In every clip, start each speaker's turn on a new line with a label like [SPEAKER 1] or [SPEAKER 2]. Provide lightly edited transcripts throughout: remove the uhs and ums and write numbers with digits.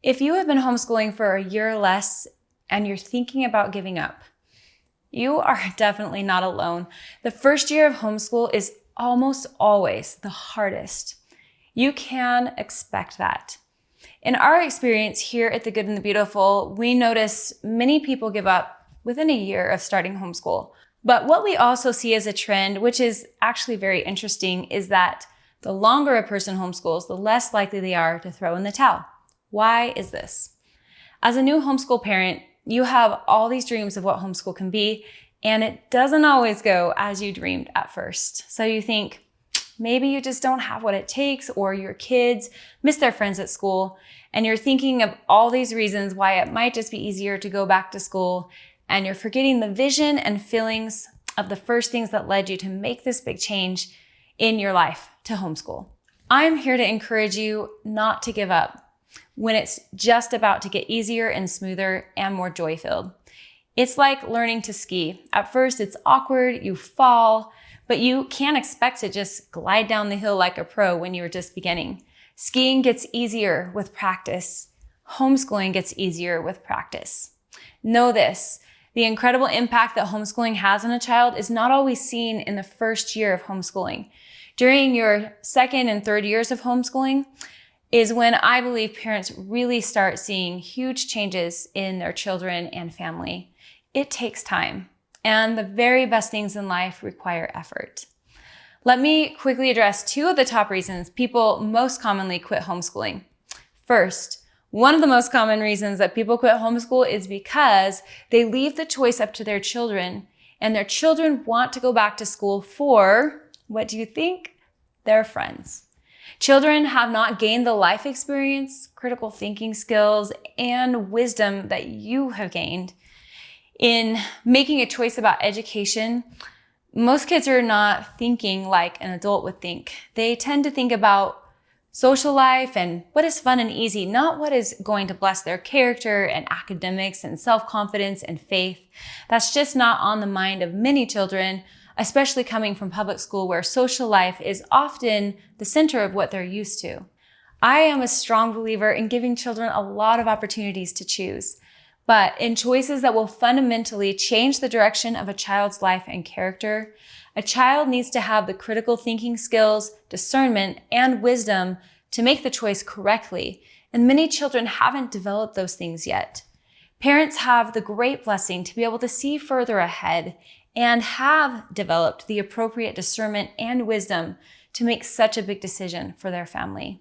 [SPEAKER 1] If you have been homeschooling for a year or less and you're thinking about giving up, you are definitely not alone. The first year of homeschool is almost always the hardest. You can expect that. In our experience here at The Good and the Beautiful, we notice many people give up within a year of starting homeschool. But what we also see as a trend, which is actually very interesting, is that the longer a person homeschools, the less likely they are to throw in the towel. Why is this? As a new homeschool parent, you have all these dreams of what homeschool can be, and it doesn't always go as you dreamed at first. So you think, maybe you just don't have what it takes, or your kids miss their friends at school, and you're thinking of all these reasons why it might just be easier to go back to school, and you're forgetting the vision and feelings of the first things that led you to make this big change in your life to homeschool. I'm here to encourage you not to give up when it's just about to get easier and smoother and more joy-filled. It's like learning to ski. At first, it's awkward, you fall, but you can't expect to just glide down the hill like a pro when you're just beginning. Skiing gets easier with practice. Homeschooling gets easier with practice. Know this, the incredible impact that homeschooling has on a child is not always seen in the first year of homeschooling. During your second and third years of homeschooling is when I believe parents really start seeing huge changes in their children and family. It takes time, and the very best things in life require effort. Let me quickly address two of the top reasons people most commonly quit homeschooling. First, one of the most common reasons that people quit homeschool is because they leave the choice up to their children, and their children want to go back to school for, what do you think? Their friends. Children have not gained the life experience, critical thinking skills, and wisdom that you have gained. In making a choice about education, most kids are not thinking like an adult would think. They tend to think about social life and what is fun and easy, not what is going to bless their character and academics and self-confidence and faith. That's just not on the mind of many children, especially coming from public school where social life is often the center of what they're used to. I am a strong believer in giving children a lot of opportunities to choose, but in choices that will fundamentally change the direction of a child's life and character, a child needs to have the critical thinking skills, discernment, and wisdom to make the choice correctly, and many children haven't developed those things yet. Parents have the great blessing to be able to see further ahead and have developed the appropriate discernment and wisdom to make such a big decision for their family.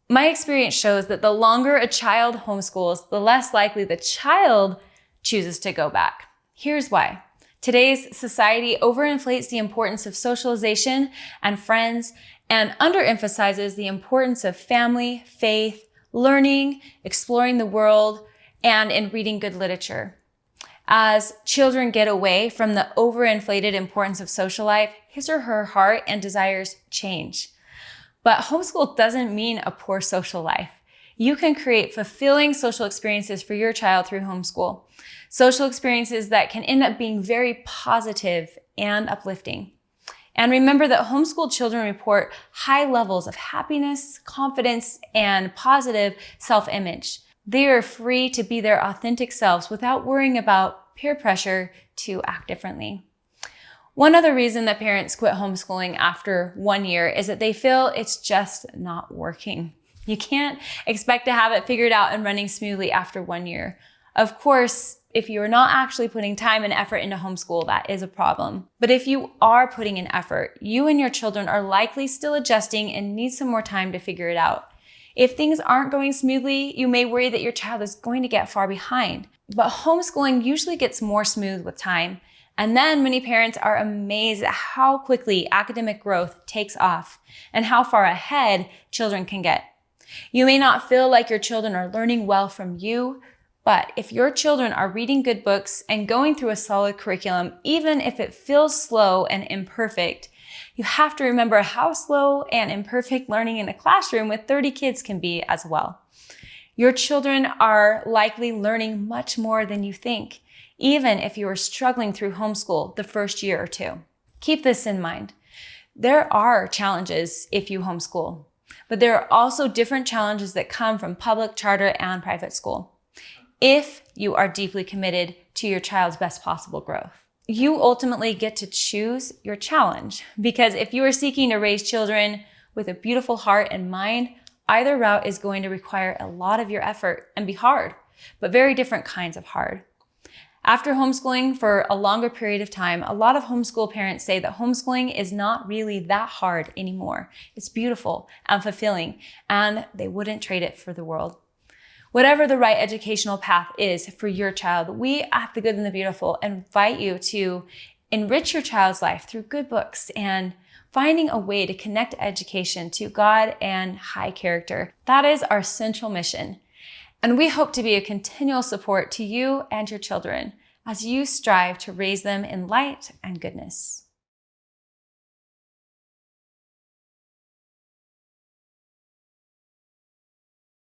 [SPEAKER 1] My experience shows that the longer a child homeschools, the less likely the child chooses to go back. Here's why. Today's society overinflates the importance of socialization and friends and underemphasizes the importance of family, faith, learning, exploring the world, and in reading good literature. As children get away from the overinflated importance of social life, his or her heart and desires change. But homeschool doesn't mean a poor social life. You can create fulfilling social experiences for your child through homeschool. Social experiences that can end up being very positive and uplifting. And remember that homeschooled children report high levels of happiness, confidence, and positive self-image. They are free to be their authentic selves without worrying about peer pressure to act differently. One other reason that parents quit homeschooling after 1 year is that they feel it's just not working. You can't expect to have it figured out and running smoothly after 1 year. Of course, if you're not actually putting time and effort into homeschool, that is a problem. But if you are putting in effort, you and your children are likely still adjusting and need some more time to figure it out. If things aren't going smoothly, you may worry that your child is going to get far behind. But homeschooling usually gets more smooth with time. And then many parents are amazed at how quickly academic growth takes off and how far ahead children can get. You may not feel like your children are learning well from you, but if your children are reading good books and going through a solid curriculum, even if it feels slow and imperfect, you have to remember how slow and imperfect learning in a classroom with 30 kids can be as well. Your children are likely learning much more than you think, even if you are struggling through homeschool the first year or two. Keep this in mind. There are challenges if you homeschool. But there are also different challenges that come from public, charter, and private school, if you are deeply committed to your child's best possible growth. You ultimately get to choose your challenge, because if you are seeking to raise children with a beautiful heart and mind, either route is going to require a lot of your effort and be hard, but very different kinds of hard. After homeschooling for a longer period of time, a lot of homeschool parents say that homeschooling is not really that hard anymore. It's beautiful and fulfilling, and they wouldn't trade it for the world. Whatever the right educational path is for your child, we at The Good and the Beautiful invite you to enrich your child's life through good books and finding a way to connect education to God and high character. That is our central mission. And we hope to be a continual support to you and your children as you strive to raise them in light and goodness.